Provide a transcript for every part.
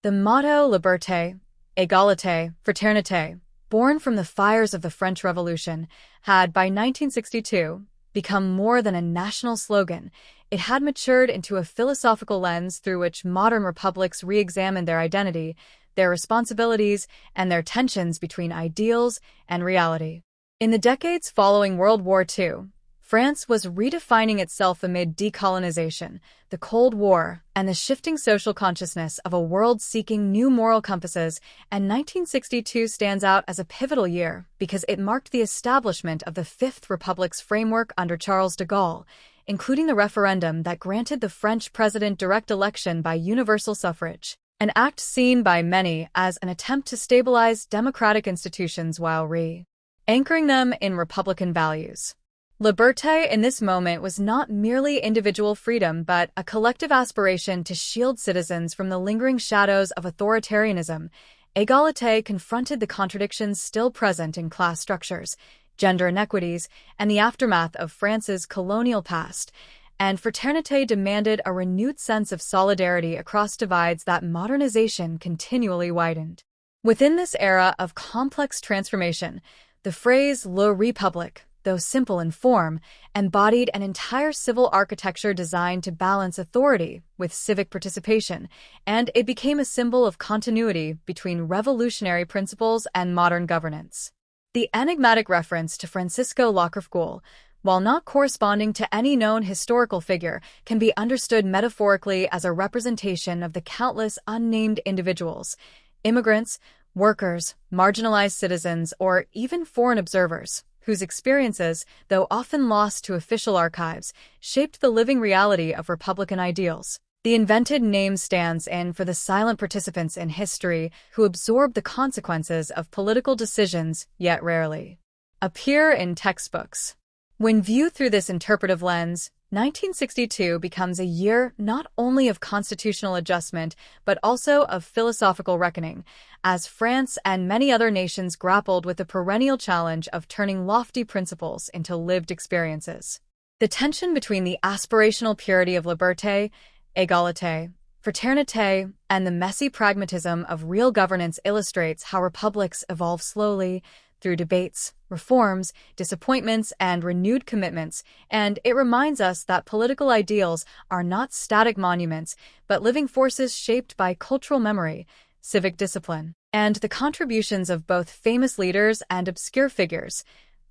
The motto liberté, égalité, fraternité, born from the fires of the French Revolution, had, by 1962, become more than a national slogan. It had matured into a philosophical lens through which modern republics re-examine their identity, their responsibilities, and their tensions between ideals and reality. In the decades following World War II, France was redefining itself amid decolonization, the Cold War, and the shifting social consciousness of a world seeking new moral compasses, and 1962 stands out as a pivotal year because it marked the establishment of the Fifth Republic's framework under Charles de Gaulle, including the referendum that granted the French president direct election by universal suffrage, an act seen by many as an attempt to stabilize democratic institutions while re-anchoring them in republican values. Liberté in this moment was not merely individual freedom but a collective aspiration to shield citizens from the lingering shadows of authoritarianism. Égalité confronted the contradictions still present in class structures, gender inequities, and the aftermath of France's colonial past, and fraternité demanded a renewed sense of solidarity across divides that modernization continually widened. Within this era of complex transformation, the phrase «Le République», though simple in form, embodied an entire civil architecture designed to balance authority with civic participation, and it became a symbol of continuity between revolutionary principles and modern governance. The enigmatic reference to Francisco Lacroix, while not corresponding to any known historical figure, can be understood metaphorically as a representation of the countless unnamed individuals, immigrants, workers, marginalized citizens, or even foreign observers, whose experiences, though often lost to official archives, shaped the living reality of Republican ideals. The invented name stands in for the silent participants in history who absorb the consequences of political decisions, yet rarely appear in textbooks. When viewed through this interpretive lens, 1962 becomes a year not only of constitutional adjustment but also of philosophical reckoning, as France and many other nations grappled with the perennial challenge of turning lofty principles into lived experiences. The tension between the aspirational purity of liberté, égalité, fraternité, and the messy pragmatism of real governance illustrates how republics evolve slowly, through debates, reforms, disappointments, and renewed commitments, and it reminds us that political ideals are not static monuments, but living forces shaped by cultural memory, civic discipline, and the contributions of both famous leaders and obscure figures,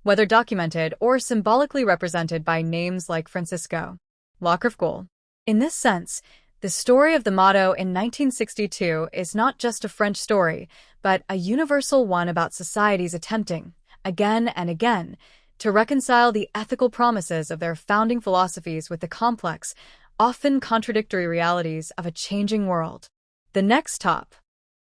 whether documented or symbolically represented by names like Francisco Lacroix. In this sense, the story of the motto in 1962 is not just a French story, but a universal one about societies attempting, again and again, to reconcile the ethical promises of their founding philosophies with the complex, often contradictory realities of a changing world. The next top.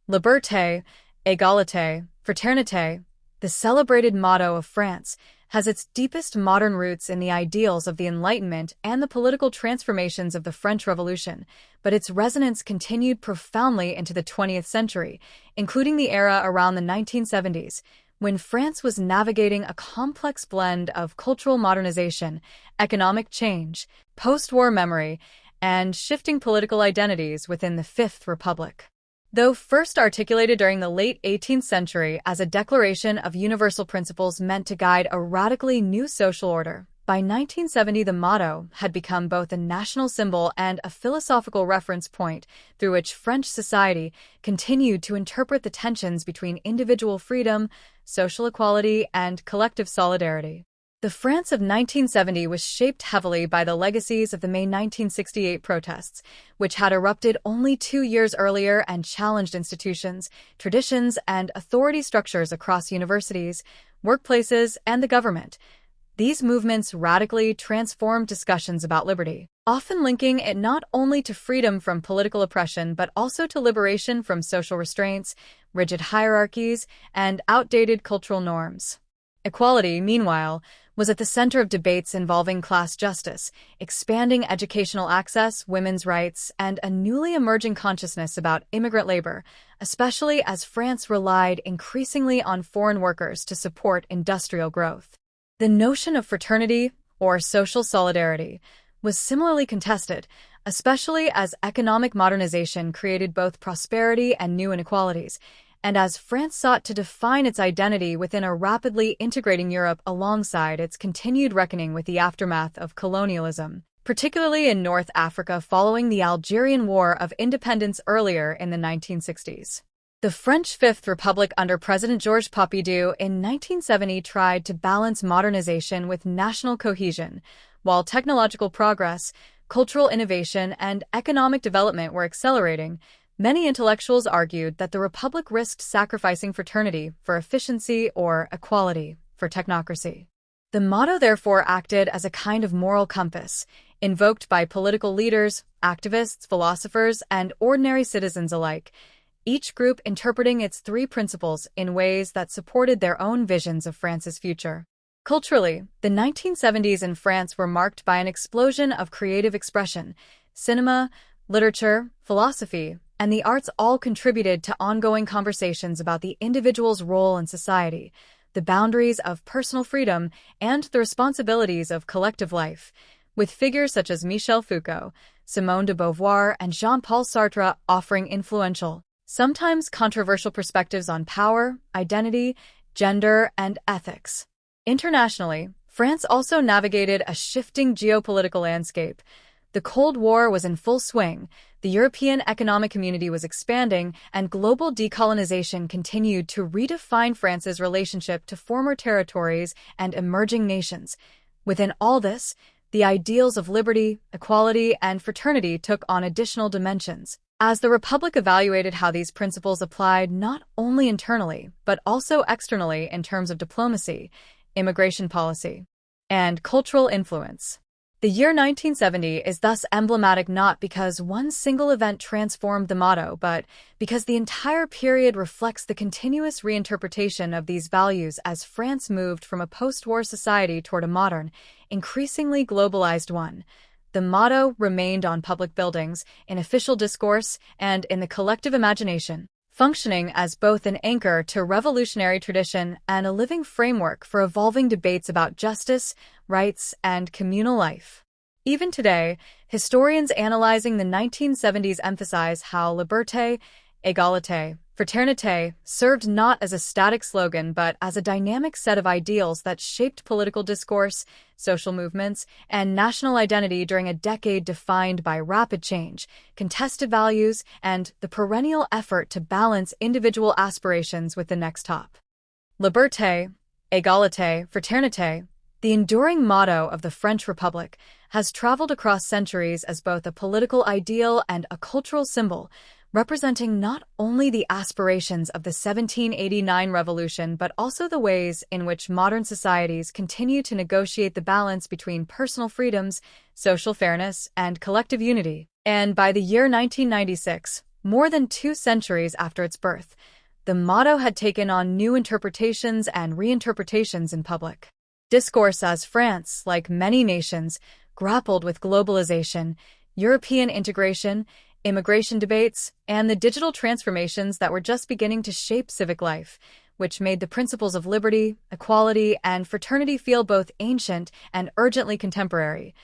Liberté, égalité, fraternité, the celebrated motto of France, has its deepest modern roots in the ideals of the Enlightenment and the political transformations of the French Revolution, but its resonance continued profoundly into the 20th century, including the era around the 1970s, when France was navigating a complex blend of cultural modernization, economic change, post-war memory, and shifting political identities within the Fifth Republic. Though first articulated during the late 18th century as a declaration of universal principles meant to guide a radically new social order, by 1970 the motto had become both a national symbol and a philosophical reference point through which French society continued to interpret the tensions between individual freedom, social equality, and collective solidarity. The France of 1970 was shaped heavily by the legacies of the May 1968 protests, which had erupted only 2 years earlier and challenged institutions, traditions, and authority structures across universities, workplaces, and the government. These movements radically transformed discussions about liberty, often linking it not only to freedom from political oppression but also to liberation from social restraints, rigid hierarchies, and outdated cultural norms. Equality, meanwhile, was at the center of debates involving class justice, expanding educational access, women's rights, and a newly emerging consciousness about immigrant labor, especially as France relied increasingly on foreign workers to support industrial growth. The notion of fraternity, or social solidarity, was similarly contested, especially as economic modernization created both prosperity and new inequalities, and as France sought to define its identity within a rapidly integrating Europe alongside its continued reckoning with the aftermath of colonialism, particularly in North Africa following the Algerian War of Independence earlier in the 1960s. The French Fifth Republic under President Georges Pompidou in 1970 tried to balance modernization with national cohesion, while technological progress, cultural innovation, and economic development were accelerating. Many intellectuals argued that the Republic risked sacrificing fraternity for efficiency or equality for technocracy. The motto therefore acted as a kind of moral compass, invoked by political leaders, activists, philosophers, and ordinary citizens alike, each group interpreting its three principles in ways that supported their own visions of France's future. Culturally, the 1970s in France were marked by an explosion of creative expression. Cinema, literature, philosophy, and the arts all contributed to ongoing conversations about the individual's role in society, the boundaries of personal freedom, and the responsibilities of collective life, with figures such as Michel Foucault, Simone de Beauvoir, and Jean-Paul Sartre offering influential, sometimes controversial perspectives on power, identity, gender, and ethics. Internationally, France also navigated a shifting geopolitical landscape. The Cold War was in full swing, the European Economic Community was expanding, and global decolonization continued to redefine France's relationship to former territories and emerging nations. Within all this, the ideals of liberty, equality, and fraternity took on additional dimensions, as the Republic evaluated how these principles applied not only internally, but also externally in terms of diplomacy, immigration policy, and cultural influence. The year 1970 is thus emblematic not because one single event transformed the motto, but because the entire period reflects the continuous reinterpretation of these values as France moved from a post-war society toward a modern, increasingly globalized one. The motto remained on public buildings, in official discourse, and in the collective imagination, functioning as both an anchor to revolutionary tradition and a living framework for evolving debates about justice, rights, and communal life. Even today, historians analyzing the 1970s emphasize how liberté, égalité, fraternité served not as a static slogan but as a dynamic set of ideals that shaped political discourse, social movements, and national identity during a decade defined by rapid change, contested values, and the perennial effort to balance individual aspirations with the next top. Liberté, égalité, fraternité, the enduring motto of the French Republic, has traveled across centuries as both a political ideal and a cultural symbol, representing not only the aspirations of the 1789 revolution but also the ways in which modern societies continue to negotiate the balance between personal freedoms, social fairness, and collective unity. And by the year 1996, more than 2 centuries after its birth, the motto had taken on new interpretations and reinterpretations in public discourse as France, like many nations, grappled with globalization, European integration, immigration debates, and the digital transformations that were just beginning to shape civic life, which made the principles of liberty, equality, and fraternity feel both ancient and urgently contemporary.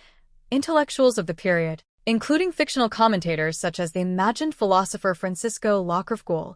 Intellectuals of the period, including fictional commentators such as the imagined philosopher Francisco Lacroix,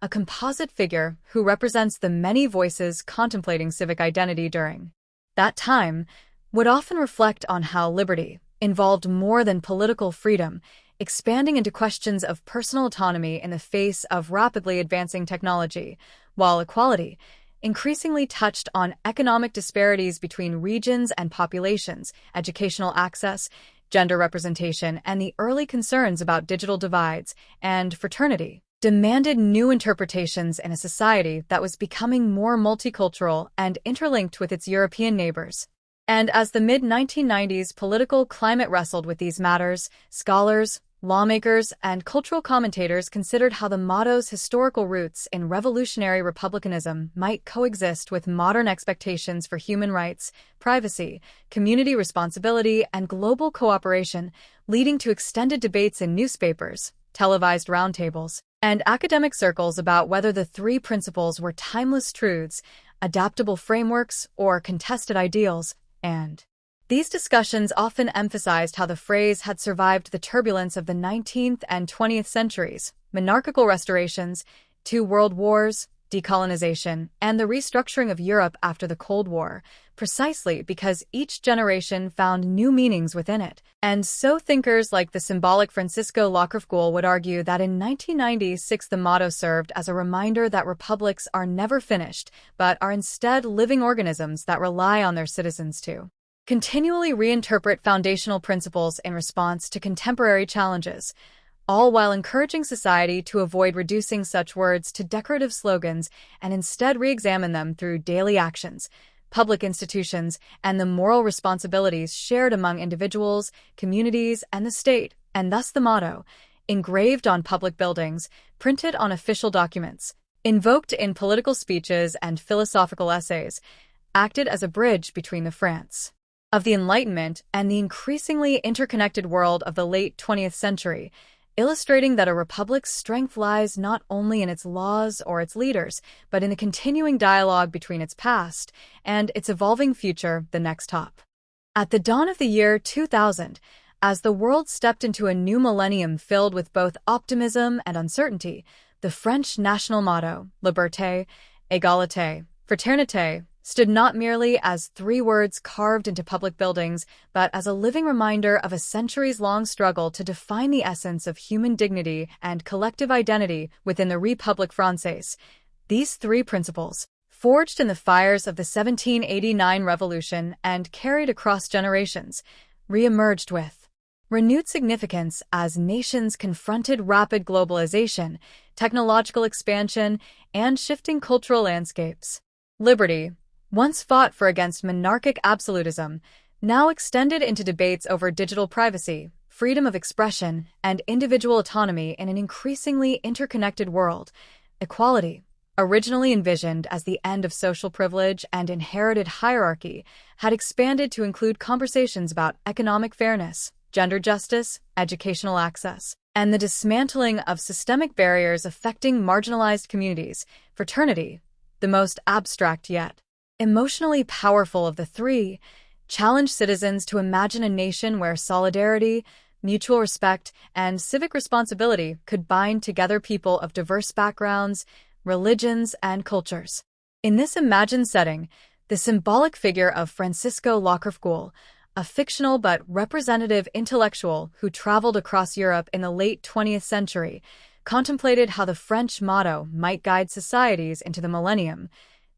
a composite figure who represents the many voices contemplating civic identity during that time, would often reflect on how liberty involved more than political freedom, expanding into questions of personal autonomy in the face of rapidly advancing technology, while equality increasingly touched on economic disparities between regions and populations, educational access, gender representation, and the early concerns about digital divides, and fraternity demanded new interpretations in a society that was becoming more multicultural and interlinked with its European neighbors. And as the mid-1990s political climate wrestled with these matters, scholars, lawmakers, and cultural commentators considered how the motto's historical roots in revolutionary republicanism might coexist with modern expectations for human rights, privacy, community responsibility, and global cooperation, leading to extended debates in newspapers, televised roundtables, and academic circles about whether the 3 principles were timeless truths, adaptable frameworks, or contested ideals. And These discussions often emphasized how the phrase had survived the turbulence of the 19th and 20th centuries, monarchical restorations, 2 world wars, decolonization, and the restructuring of Europe after the Cold War, precisely because each generation found new meanings within it. And so thinkers like the symbolic Francisco Lacrefguel would argue that in 1996 the motto served as a reminder that republics are never finished, but are instead living organisms that rely on their citizens to continually reinterpret foundational principles in response to contemporary challenges, all while encouraging society to avoid reducing such words to decorative slogans and instead re-examine them through daily actions, public institutions, and the moral responsibilities shared among individuals, communities, and the state, and thus the motto, engraved on public buildings, printed on official documents, invoked in political speeches and philosophical essays, acted as a bridge between the France of the Enlightenment and the increasingly interconnected world of the late 20th century, illustrating that a republic's strength lies not only in its laws or its leaders, but in the continuing dialogue between its past and its evolving future, the next top. At the dawn of the year 2000, as the world stepped into a new millennium filled with both optimism and uncertainty, the French national motto, liberté, égalité, fraternité, stood not merely as 3 words carved into public buildings, but as a living reminder of a centuries-long struggle to define the essence of human dignity and collective identity within the République Française. These 3 principles, forged in the fires of the 1789 revolution and carried across generations, re-emerged with renewed significance as nations confronted rapid globalization, technological expansion, and shifting cultural landscapes. Liberty, once fought for against monarchic absolutism, now extended into debates over digital privacy, freedom of expression, and individual autonomy in an increasingly interconnected world. Equality, originally envisioned as the end of social privilege and inherited hierarchy, had expanded to include conversations about economic fairness, gender justice, educational access, and the dismantling of systemic barriers affecting marginalized communities. Fraternity, the most abstract yet emotionally powerful of the 3, challenged citizens to imagine a nation where solidarity, mutual respect, and civic responsibility could bind together people of diverse backgrounds, religions, and cultures. In this imagined setting, the symbolic figure of Francisco Lacrefguel, a fictional but representative intellectual who traveled across Europe in the late 20th century, contemplated how the French motto might guide societies into the millennium.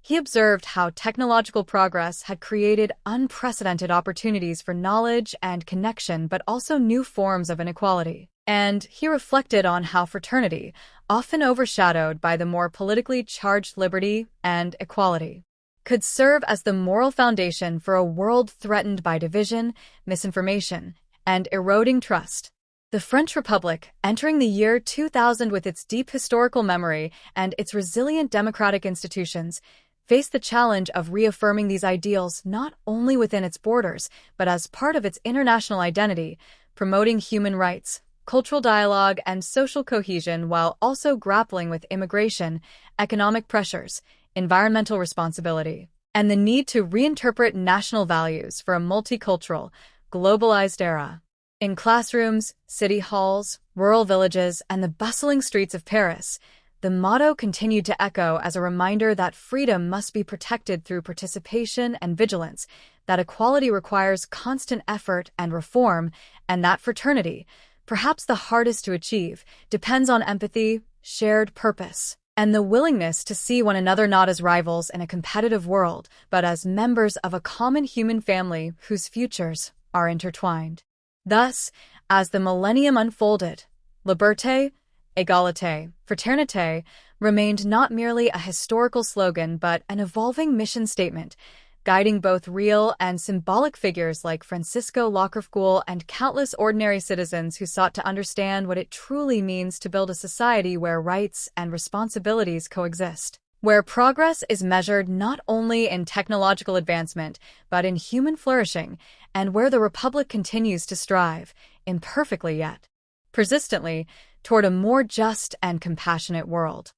He observed how technological progress had created unprecedented opportunities for knowledge and connection, but also new forms of inequality. And he reflected on how fraternity, often overshadowed by the more politically charged liberty and equality, could serve as the moral foundation for a world threatened by division, misinformation, and eroding trust. The French Republic, entering the year 2000 with its deep historical memory and its resilient democratic institutions, faced the challenge of reaffirming these ideals not only within its borders, but as part of its international identity, promoting human rights, cultural dialogue, and social cohesion while also grappling with immigration, economic pressures, environmental responsibility, and the need to reinterpret national values for a multicultural, globalized era. In classrooms, city halls, rural villages, and the bustling streets of Paris, the motto continued to echo as a reminder that freedom must be protected through participation and vigilance, that equality requires constant effort and reform, and that fraternity, perhaps the hardest to achieve, depends on empathy, shared purpose, and the willingness to see one another not as rivals in a competitive world, but as members of a common human family whose futures are intertwined. Thus, as the millennium unfolded, liberté, égalité, fraternité remained not merely a historical slogan but an evolving mission statement, guiding both real and symbolic figures like Francisco Lacrefguel and countless ordinary citizens who sought to understand what it truly means to build a society where rights and responsibilities coexist, where progress is measured not only in technological advancement but in human flourishing, and where the Republic continues to strive, imperfectly yet persistently, toward a more just and compassionate world.